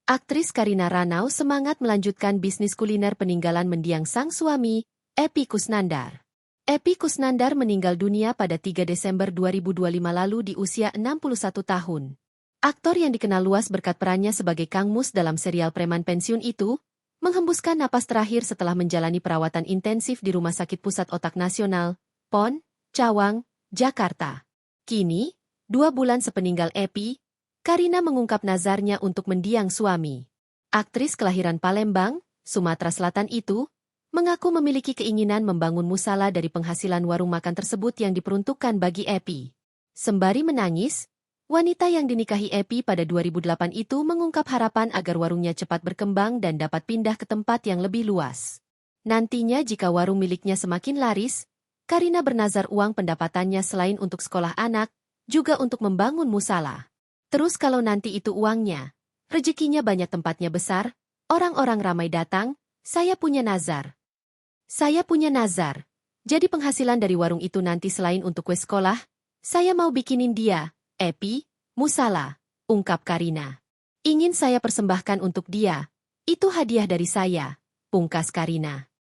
Aktris Karina Ranau semangat melanjutkan bisnis kuliner peninggalan mendiang sang suami, Epy Kusnandar. Epy Kusnandar meninggal dunia pada 3 Desember 2025 lalu di usia 61 tahun. Aktor yang dikenal luas berkat perannya sebagai Kang Mus dalam serial preman pensiun itu, menghembuskan napas terakhir setelah menjalani perawatan intensif di Rumah Sakit Pusat Otak Nasional, PON, Cawang, Jakarta. Kini, 2 bulan sepeninggal Epy, Karina mengungkap nazarnya untuk mendiang suami. Aktris kelahiran Palembang, Sumatera Selatan itu, mengaku memiliki keinginan membangun musala dari penghasilan warung makan tersebut yang diperuntukkan bagi Epy. Sembari menangis, wanita yang dinikahi Epy pada 2008 itu mengungkap harapan agar warungnya cepat berkembang dan dapat pindah ke tempat yang lebih luas. Nantinya jika warung miliknya semakin laris, Karina bernazar uang pendapatannya selain untuk sekolah anak, juga untuk membangun musala. Terus kalau nanti itu uangnya, rezekinya banyak tempatnya besar, orang-orang ramai datang, saya punya nazar. Saya punya nazar. Jadi penghasilan dari warung itu nanti selain untuk kue sekolah, saya mau bikinin dia, Epy, musala, ungkap Karina. Ingin saya persembahkan untuk dia. Itu hadiah dari saya, pungkas Karina.